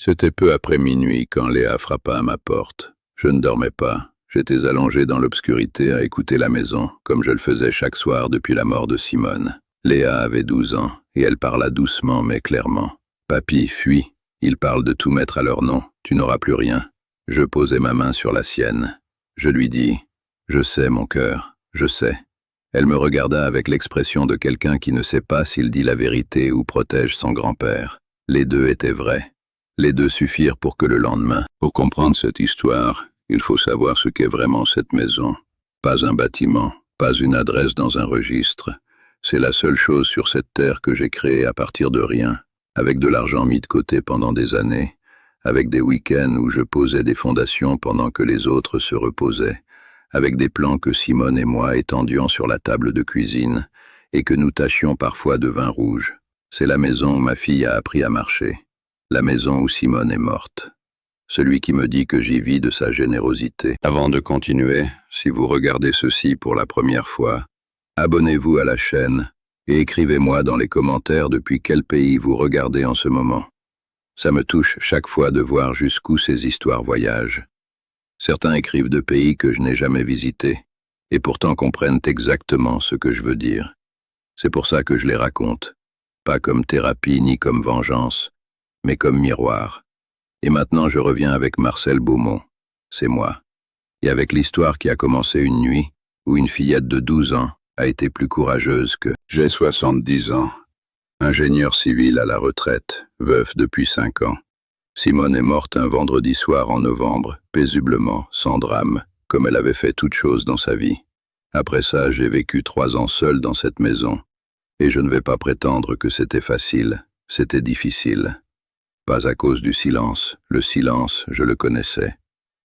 C'était peu après minuit quand Léa frappa à ma porte. Je ne dormais pas. J'étais allongé dans l'obscurité à écouter la maison, comme je le faisais chaque soir depuis la mort de Simone. Léa avait 12 ans, et elle parla doucement mais clairement. « Papy, fuis. Ils parlent de tout mettre à leur nom. Tu n'auras plus rien. » Je posai ma main sur la sienne. Je lui dis « Je sais, mon cœur, je sais. » Elle me regarda avec l'expression de quelqu'un qui ne sait pas s'il dit la vérité ou protège son grand-père. Les deux étaient vrais. Les deux suffirent pour que le lendemain, pour comprendre cette histoire, il faut savoir ce qu'est vraiment cette maison. Pas un bâtiment, pas une adresse dans un registre. C'est la seule chose sur cette terre que j'ai créée à partir de rien, avec de l'argent mis de côté pendant des années, avec des week-ends où je posais des fondations pendant que les autres se reposaient, avec des plans que Simone et moi étendions sur la table de cuisine et que nous tachions parfois de vin rouge. C'est la maison où ma fille a appris à marcher. La maison où Simone est morte. Celui qui me dit que j'y vis de sa générosité. Avant de continuer, si vous regardez ceci pour la première fois, abonnez-vous à la chaîne et écrivez-moi dans les commentaires depuis quel pays vous regardez en ce moment. Ça me touche chaque fois de voir jusqu'où ces histoires voyagent. Certains écrivent de pays que je n'ai jamais visités et pourtant comprennent exactement ce que je veux dire. C'est pour ça que je les raconte, pas comme thérapie ni comme vengeance, mais comme miroir. Et maintenant je reviens avec Marcel Beaumont, c'est moi, et avec l'histoire qui a commencé une nuit où une fillette de 12 ans a été plus courageuse que... J'ai 70 ans, ingénieur civil à la retraite, veuf depuis 5 ans. Simone est morte un vendredi soir en novembre, paisiblement, sans drame, comme elle avait fait toute chose dans sa vie. Après ça, j'ai vécu 3 ans seul dans cette maison, et je ne vais pas prétendre que c'était facile, c'était difficile. Pas à cause du silence. Le silence, je le connaissais.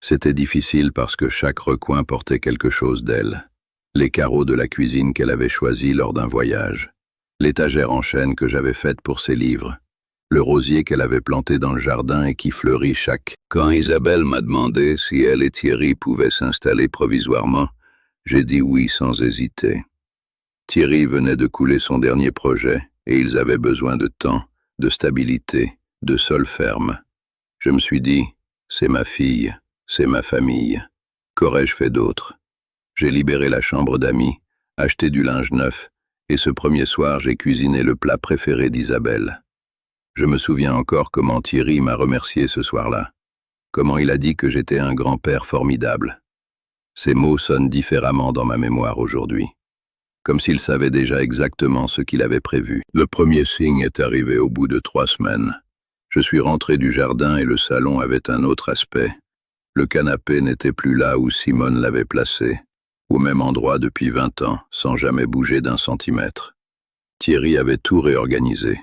C'était difficile parce que chaque recoin portait quelque chose d'elle. Les carreaux de la cuisine qu'elle avait choisis lors d'un voyage. L'étagère en chêne que j'avais faite pour ses livres. Le rosier qu'elle avait planté dans le jardin et qui fleurit chaque... Quand Isabelle m'a demandé si elle et Thierry pouvaient s'installer provisoirement, j'ai dit oui sans hésiter. Thierry venait de couler son dernier projet et ils avaient besoin de temps, de stabilité, de sol ferme. Je me suis dit, c'est ma fille, c'est ma famille. Qu'aurais-je fait d'autre? J'ai libéré la chambre d'amis, acheté du linge neuf, et ce premier soir j'ai cuisiné le plat préféré d'Isabelle. Je me souviens encore comment Thierry m'a remercié ce soir-là, comment il a dit que j'étais un grand-père formidable. Ces mots sonnent différemment dans ma mémoire aujourd'hui, comme s'il savait déjà exactement ce qu'il avait prévu. Le premier signe est arrivé au bout de 3 semaines. Je suis rentré du jardin et le salon avait un autre aspect. Le canapé n'était plus là où Simone l'avait placé, au même endroit depuis 20 ans, sans jamais bouger d'un centimètre. Thierry avait tout réorganisé.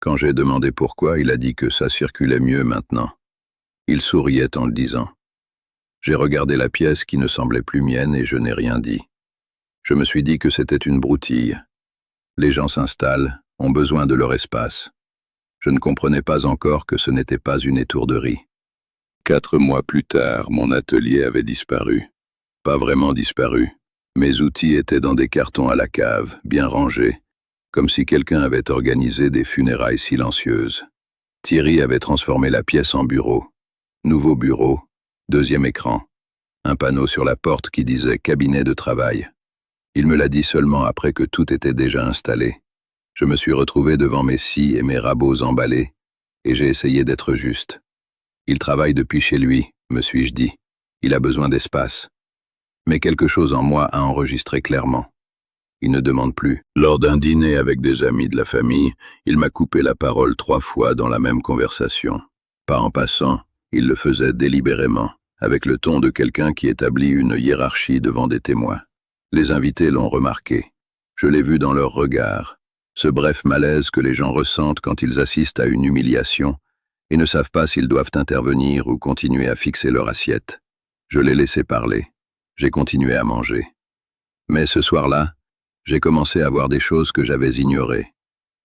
Quand j'ai demandé pourquoi, il a dit que ça circulait mieux maintenant. Il souriait en le disant. J'ai regardé la pièce qui ne semblait plus mienne et je n'ai rien dit. Je me suis dit que c'était une broutille. Les gens s'installent, ont besoin de leur espace. Je ne comprenais pas encore que ce n'était pas une étourderie. 4 mois plus tard, mon atelier avait disparu. Pas vraiment disparu. Mes outils étaient dans des cartons à la cave, bien rangés, comme si quelqu'un avait organisé des funérailles silencieuses. Thierry avait transformé la pièce en bureau. Nouveau bureau, 2e écran, un panneau sur la porte qui disait « cabinet de travail ». Il me l'a dit seulement après que tout était déjà installé. Je me suis retrouvé devant mes scies et mes rabots emballés, et j'ai essayé d'être juste. Il travaille depuis chez lui, me suis-je dit. Il a besoin d'espace. Mais quelque chose en moi a enregistré clairement. Il ne demande plus. Lors d'un dîner avec des amis de la famille, il m'a coupé la parole 3 fois dans la même conversation. Pas en passant, il le faisait délibérément, avec le ton de quelqu'un qui établit une hiérarchie devant des témoins. Les invités l'ont remarqué. Je l'ai vu dans leur regard. Ce bref malaise que les gens ressentent quand ils assistent à une humiliation et ne savent pas s'ils doivent intervenir ou continuer à fixer leur assiette. Je l'ai laissé parler. J'ai continué à manger. Mais ce soir-là, j'ai commencé à voir des choses que j'avais ignorées,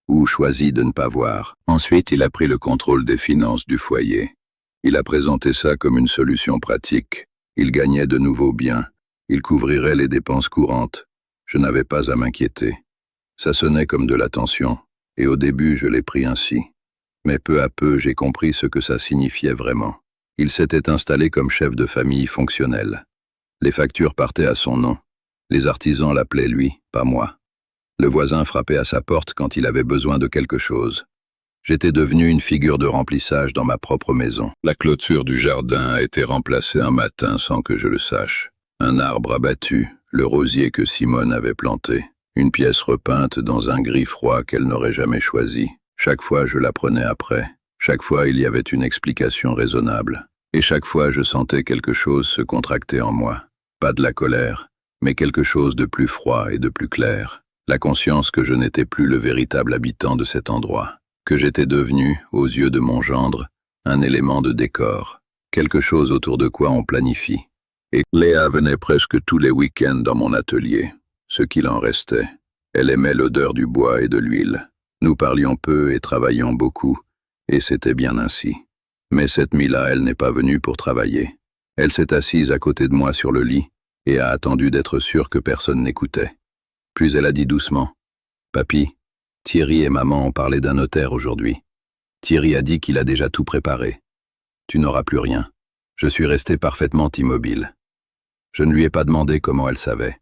ou choisi de ne pas voir. Ensuite, il a pris le contrôle des finances du foyer. Il a présenté ça comme une solution pratique. Il gagnait de nouveaux biens. Il couvrirait les dépenses courantes. Je n'avais pas à m'inquiéter. Ça sonnait comme de l'attention, et au début, je l'ai pris ainsi. Mais peu à peu, j'ai compris ce que ça signifiait vraiment. Il s'était installé comme chef de famille fonctionnel. Les factures partaient à son nom. Les artisans l'appelaient lui, pas moi. Le voisin frappait à sa porte quand il avait besoin de quelque chose. J'étais devenu une figure de remplissage dans ma propre maison. La clôture du jardin a été remplacée un matin sans que je le sache. Un arbre abattu, le rosier que Simone avait planté. Une pièce repeinte dans un gris froid qu'elle n'aurait jamais choisi. Chaque fois, je l'apprenais après. Chaque fois, il y avait une explication raisonnable. Et chaque fois, je sentais quelque chose se contracter en moi. Pas de la colère, mais quelque chose de plus froid et de plus clair. La conscience que je n'étais plus le véritable habitant de cet endroit. Que j'étais devenu, aux yeux de mon gendre, un élément de décor. Quelque chose autour de quoi on planifie. Et Léa venait presque tous les week-ends dans mon atelier. Ce qu'il en restait. Elle aimait l'odeur du bois et de l'huile. Nous parlions peu et travaillions beaucoup, et c'était bien ainsi. Mais cette nuit-là, elle n'est pas venue pour travailler. Elle s'est assise à côté de moi sur le lit et a attendu d'être sûre que personne n'écoutait. Puis elle a dit doucement, « Papy, Thierry et maman ont parlé d'un notaire aujourd'hui. Thierry a dit qu'il a déjà tout préparé. Tu n'auras plus rien. » Je suis resté parfaitement immobile. Je ne lui ai pas demandé comment elle savait.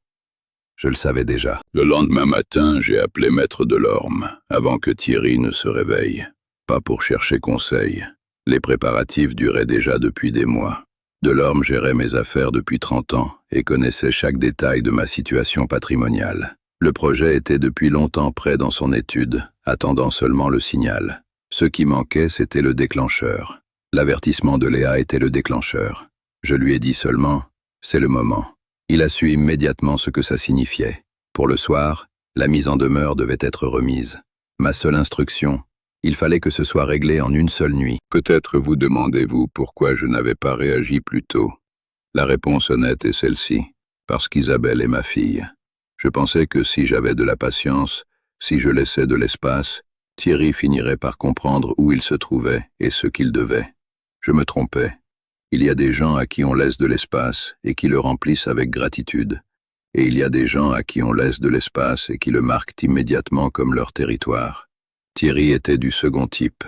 Je le savais déjà. Le lendemain matin, j'ai appelé Maître Delorme, avant que Thierry ne se réveille. Pas pour chercher conseil. Les préparatifs duraient déjà depuis des mois. Delorme gérait mes affaires depuis 30 ans et connaissait chaque détail de ma situation patrimoniale. Le projet était depuis longtemps prêt dans son étude, attendant seulement le signal. Ce qui manquait, c'était le déclencheur. L'avertissement de Léa était le déclencheur. Je lui ai dit seulement, c'est le moment. Il a su immédiatement ce que ça signifiait. Pour le soir, la mise en demeure devait être remise. Ma seule instruction, il fallait que ce soit réglé en une seule nuit. Peut-être vous demandez-vous pourquoi je n'avais pas réagi plus tôt. La réponse honnête est celle-ci, parce qu'Isabelle est ma fille. Je pensais que si j'avais de la patience, si je laissais de l'espace, Thierry finirait par comprendre où il se trouvait et ce qu'il devait. Je me trompais. Il y a des gens à qui on laisse de l'espace et qui le remplissent avec gratitude. Et il y a des gens à qui on laisse de l'espace et qui le marquent immédiatement comme leur territoire. Thierry était du second type.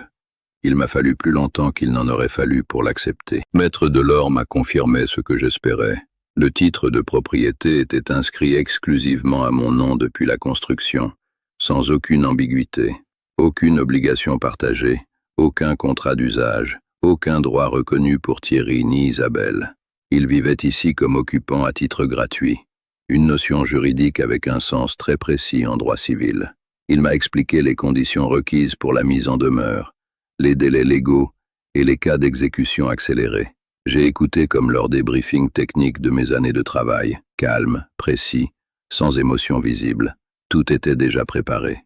Il m'a fallu plus longtemps qu'il n'en aurait fallu pour l'accepter. Maître Delorme m'a confirmé ce que j'espérais. Le titre de propriété était inscrit exclusivement à mon nom depuis la construction, sans aucune ambiguïté, aucune obligation partagée, aucun contrat d'usage. Aucun droit reconnu pour Thierry ni Isabelle. Ils vivaient ici comme occupants à titre gratuit, une notion juridique avec un sens très précis en droit civil. Il m'a expliqué les conditions requises pour la mise en demeure, les délais légaux et les cas d'exécution accélérée. J'ai écouté comme lors des briefings techniques de mes années de travail, calme, précis, sans émotion visible. Tout était déjà préparé.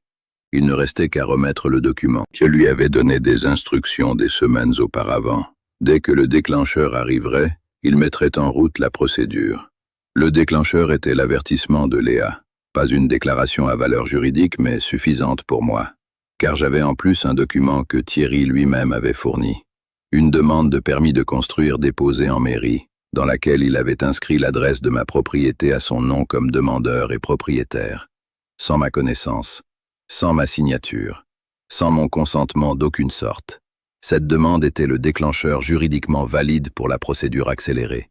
Il ne restait qu'à remettre le document. Je lui avais donné des instructions des semaines auparavant. Dès que le déclencheur arriverait, il mettrait en route la procédure. Le déclencheur était l'avertissement de Léa. Pas une déclaration à valeur juridique, mais suffisante pour moi. Car j'avais en plus un document que Thierry lui-même avait fourni. Une demande de permis de construire déposée en mairie, dans laquelle il avait inscrit l'adresse de ma propriété à son nom comme demandeur et propriétaire. Sans ma connaissance. Sans ma signature, sans mon consentement d'aucune sorte. Cette demande était le déclencheur juridiquement valide pour la procédure accélérée.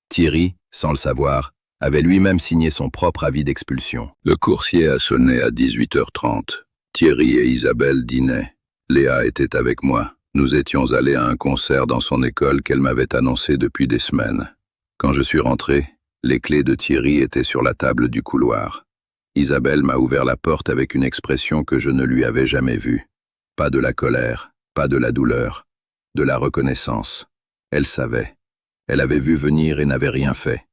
Thierry, sans le savoir, avait lui-même signé son propre avis d'expulsion. Le coursier a sonné à 18h30. Thierry et Isabelle dînaient. Léa était avec moi. Nous étions allés à un concert dans son école qu'elle m'avait annoncé depuis des semaines. Quand je suis rentré, les clés de Thierry étaient sur la table du couloir. Isabelle m'a ouvert la porte avec une expression que je ne lui avais jamais vue. Pas de la colère, pas de la douleur, de la reconnaissance. Elle savait. Elle avait vu venir et n'avait rien fait.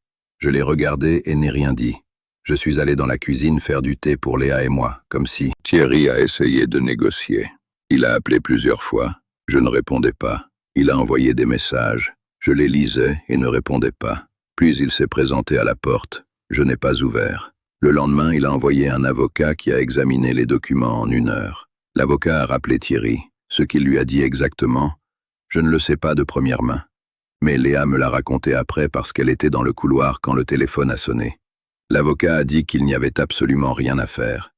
Je l'ai regardée et n'ai rien dit. Je suis allé dans la cuisine faire du thé pour Léa et moi, comme si... Thierry a essayé de négocier. Il a appelé plusieurs fois. Je ne répondais pas. Il a envoyé des messages. Je les lisais et ne répondais pas. Puis il s'est présenté à la porte. Je n'ai pas ouvert. Le lendemain, il a envoyé un avocat qui a examiné les documents en 1 heure. L'avocat a rappelé Thierry. Ce qu'il lui a dit exactement, je ne le sais pas de première main. Mais Léa me l'a raconté après parce qu'elle était dans le couloir quand le téléphone a sonné. L'avocat a dit qu'il n'y avait absolument rien à faire.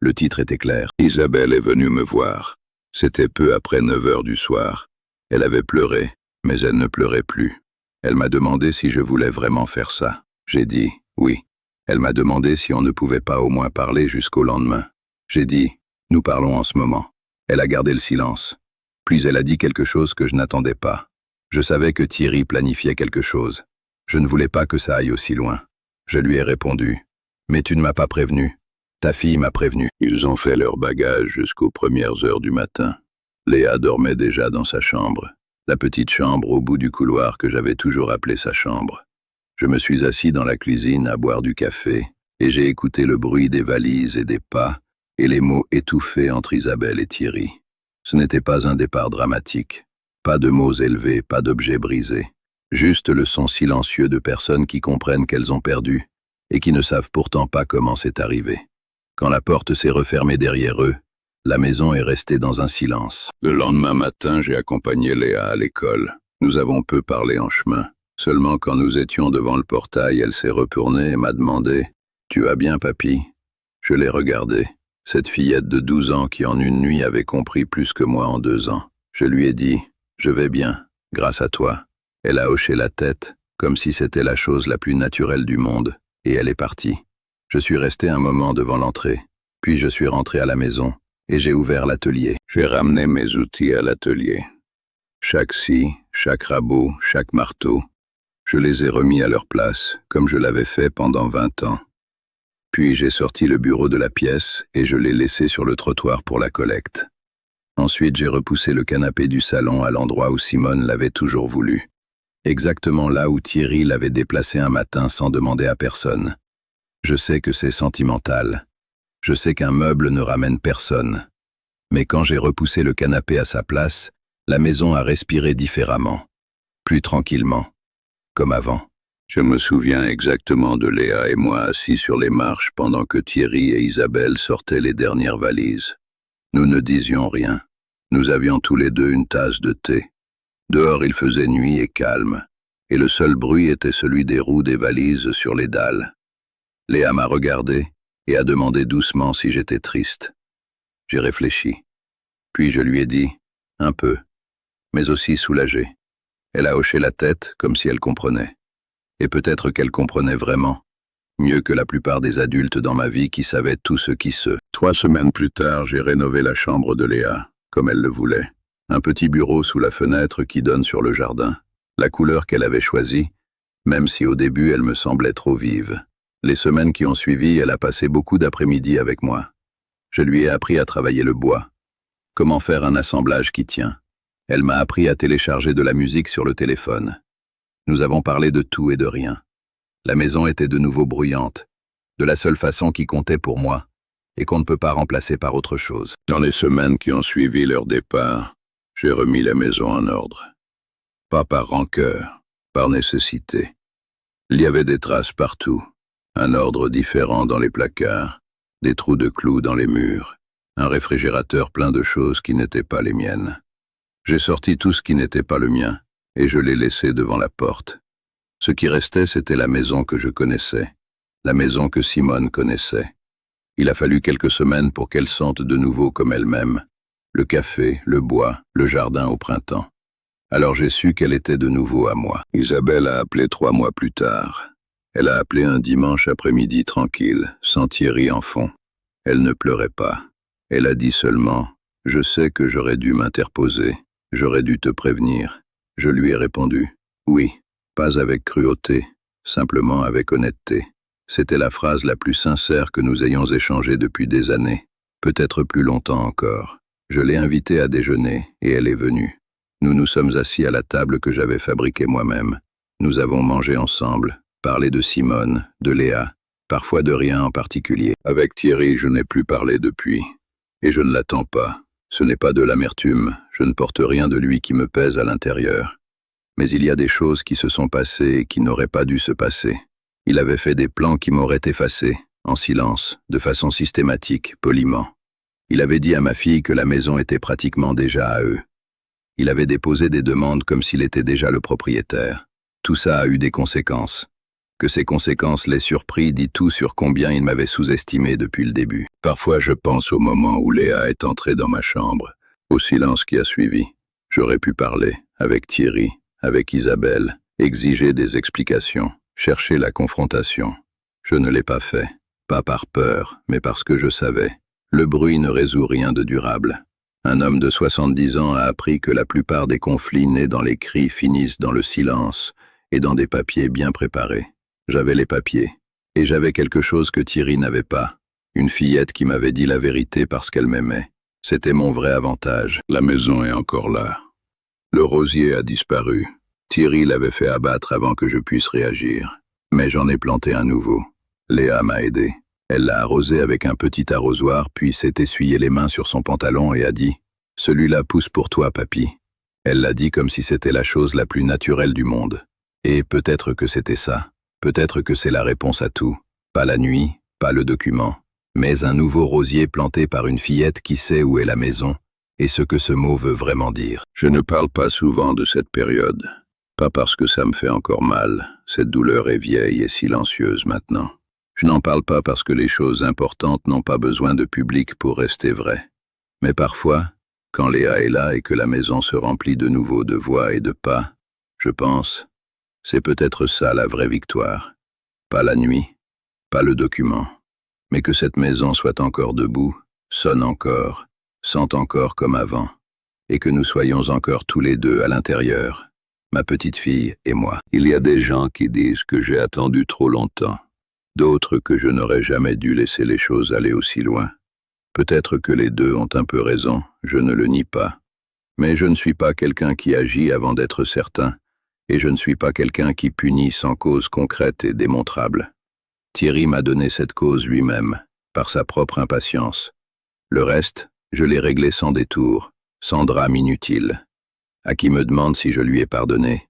Le titre était clair. Isabelle est venue me voir. C'était peu après 9 heures du soir. Elle avait pleuré, mais elle ne pleurait plus. Elle m'a demandé si je voulais vraiment faire ça. J'ai dit oui. Elle m'a demandé si on ne pouvait pas au moins parler jusqu'au lendemain. J'ai dit « Nous parlons en ce moment ». Elle a gardé le silence. Puis elle a dit quelque chose que je n'attendais pas. Je savais que Thierry planifiait quelque chose. Je ne voulais pas que ça aille aussi loin. Je lui ai répondu « Mais tu ne m'as pas prévenu. Ta fille m'a prévenu. » Ils ont fait leur bagage jusqu'aux premières heures du matin. Léa dormait déjà dans sa chambre. La petite chambre au bout du couloir que j'avais toujours appelée sa chambre. Je me suis assis dans la cuisine à boire du café et j'ai écouté le bruit des valises et des pas et les mots étouffés entre Isabelle et Thierry. Ce n'était pas un départ dramatique. Pas de mots élevés, pas d'objets brisés. Juste le son silencieux de personnes qui comprennent qu'elles ont perdu et qui ne savent pourtant pas comment c'est arrivé. Quand la porte s'est refermée derrière eux, la maison est restée dans un silence. Le lendemain matin, j'ai accompagné Léa à l'école. Nous avons peu parlé en chemin. Seulement quand nous étions devant le portail, elle s'est retournée et m'a demandé « Tu vas bien, papy ?» Je l'ai regardée, cette fillette de 12 ans qui en une nuit avait compris plus que moi en 2 ans. Je lui ai dit « Je vais bien, grâce à toi ». Elle a hoché la tête, comme si c'était la chose la plus naturelle du monde, et elle est partie. Je suis resté un moment devant l'entrée, puis je suis rentré à la maison, et j'ai ouvert l'atelier. J'ai ramené mes outils à l'atelier. Chaque scie, chaque rabot, chaque marteau, je les ai remis à leur place, comme je l'avais fait pendant 20 ans. Puis j'ai sorti le bureau de la pièce et je l'ai laissé sur le trottoir pour la collecte. Ensuite, j'ai repoussé le canapé du salon à l'endroit où Simone l'avait toujours voulu. Exactement là où Thierry l'avait déplacé un matin sans demander à personne. Je sais que c'est sentimental. Je sais qu'un meuble ne ramène personne. Mais quand j'ai repoussé le canapé à sa place, la maison a respiré différemment, plus tranquillement. Comme avant. Je me souviens exactement de Léa et moi assis sur les marches pendant que Thierry et Isabelle sortaient les dernières valises. Nous ne disions rien. Nous avions tous les deux une tasse de thé. Dehors il faisait nuit et calme, et le seul bruit était celui des roues des valises sur les dalles. Léa m'a regardé et a demandé doucement si j'étais triste. J'ai réfléchi. Puis je lui ai dit, un peu, mais aussi soulagé. Elle a hoché la tête, comme si elle comprenait. Et peut-être qu'elle comprenait vraiment, mieux que la plupart des adultes dans ma vie qui savaient tout ce qui se... 3 semaines plus tard, j'ai rénové la chambre de Léa, comme elle le voulait. Un petit bureau sous la fenêtre qui donne sur le jardin. La couleur qu'elle avait choisie, même si au début elle me semblait trop vive. Les semaines qui ont suivi, elle a passé beaucoup d'après-midi avec moi. Je lui ai appris à travailler le bois. Comment faire un assemblage qui tient. Elle m'a appris à télécharger de la musique sur le téléphone. Nous avons parlé de tout et de rien. La maison était de nouveau bruyante, de la seule façon qui comptait pour moi, et qu'on ne peut pas remplacer par autre chose. Dans les semaines qui ont suivi leur départ, j'ai remis la maison en ordre. Pas par rancœur, par nécessité. Il y avait des traces partout, un ordre différent dans les placards, des trous de clous dans les murs, un réfrigérateur plein de choses qui n'étaient pas les miennes. J'ai sorti tout ce qui n'était pas le mien, et je l'ai laissé devant la porte. Ce qui restait, c'était la maison que je connaissais, la maison que Simone connaissait. Il a fallu quelques semaines pour qu'elle sente de nouveau comme elle-même, le café, le bois, le jardin au printemps. Alors j'ai su qu'elle était de nouveau à moi. Isabelle a appelé 3 mois plus tard. Elle a appelé un dimanche après-midi tranquille, sans Thierry en fond. Elle ne pleurait pas. Elle a dit seulement « Je sais que j'aurais dû m'interposer. J'aurais dû te prévenir. » Je lui ai répondu « Oui, pas avec cruauté, simplement avec honnêteté. » C'était la phrase la plus sincère que nous ayons échangée depuis des années, peut-être plus longtemps encore. Je l'ai invitée à déjeuner et elle est venue. Nous nous sommes assis à la table que j'avais fabriquée moi-même. Nous avons mangé ensemble, parlé de Simone, de Léa, parfois de rien en particulier. Avec Thierry, je n'ai plus parlé depuis, et je ne l'attends pas. Ce n'est pas de l'amertume, je ne porte rien de lui qui me pèse à l'intérieur. Mais il y a des choses qui se sont passées et qui n'auraient pas dû se passer. Il avait fait des plans qui m'auraient effacé, en silence, de façon systématique, poliment. Il avait dit à ma fille que la maison était pratiquement déjà à eux. Il avait déposé des demandes comme s'il était déjà le propriétaire. Tout ça a eu des conséquences. Que ces conséquences l'aient surpris dit tout sur combien il m'avait sous-estimé depuis le début. Parfois je pense au moment où Léa est entrée dans ma chambre, Au silence qui a suivi, j'aurais pu parler, avec Thierry, avec Isabelle, exiger des explications, chercher la confrontation. Je ne l'ai pas fait, pas par peur, mais parce que je savais. Le bruit ne résout rien de durable. Un homme de 70 ans a appris que la plupart des conflits nés dans les cris finissent dans le silence et dans des papiers bien préparés. J'avais les papiers, et j'avais quelque chose que Thierry n'avait pas. Une fillette qui m'avait dit la vérité parce qu'elle m'aimait. C'était mon vrai avantage. La maison est encore là. Le rosier a disparu. Thierry l'avait fait abattre avant que je puisse réagir. Mais j'en ai planté un nouveau. Léa m'a aidé. Elle l'a arrosé avec un petit arrosoir, puis s'est essuyé les mains sur son pantalon et a dit « Celui-là pousse pour toi, papy ». Elle l'a dit comme si c'était la chose la plus naturelle du monde. Et peut-être que c'était ça. Peut-être que c'est la réponse à tout. Pas la nuit, pas le document, mais un nouveau rosier planté par une fillette qui sait où est la maison et ce que ce mot veut vraiment dire. Je ne parle pas souvent de cette période. Pas parce que ça me fait encore mal. Cette douleur est vieille et silencieuse maintenant. Je n'en parle pas parce que les choses importantes n'ont pas besoin de public pour rester vraies. Mais parfois, quand Léa est là et que la maison se remplit de nouveau de voix et de pas, je pense, c'est peut-être ça la vraie victoire. Pas la nuit, pas le document, mais que cette maison soit encore debout, sonne encore, sente encore comme avant, et que nous soyons encore tous les deux à l'intérieur, ma petite fille et moi. Il y a des gens qui disent que j'ai attendu trop longtemps. D'autres que je n'aurais jamais dû laisser les choses aller aussi loin. Peut-être que les deux ont un peu raison, je ne le nie pas. Mais je ne suis pas quelqu'un qui agit avant d'être certain, et je ne suis pas quelqu'un qui punit sans cause concrète et démontrable. Thierry m'a donné cette cause lui-même, par sa propre impatience. Le reste, je l'ai réglé sans détour, sans drame inutile. À qui me demande si je lui ai pardonné,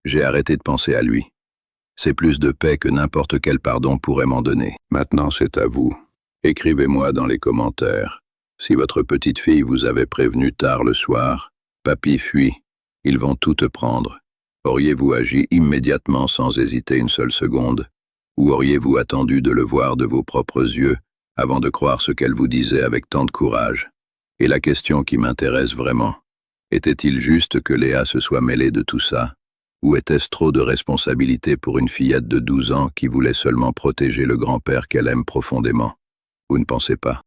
j'ai arrêté de penser à lui. C'est plus de paix que n'importe quel pardon pourrait m'en donner. Maintenant, c'est à vous. Écrivez-moi dans les commentaires. Si votre petite fille vous avait prévenu tard le soir, « Papy fuit, ils vont tout te prendre », auriez-vous agi immédiatement sans hésiter une seule seconde? Ou auriez-vous attendu de le voir de vos propres yeux avant de croire ce qu'elle vous disait avec tant de courage? Et la question qui m'intéresse vraiment, était-il juste que Léa se soit mêlée de tout ça? Ou était-ce trop de responsabilité pour une fillette de 12 ans qui voulait seulement protéger le grand-père qu'elle aime profondément? Vous ne pensez pas?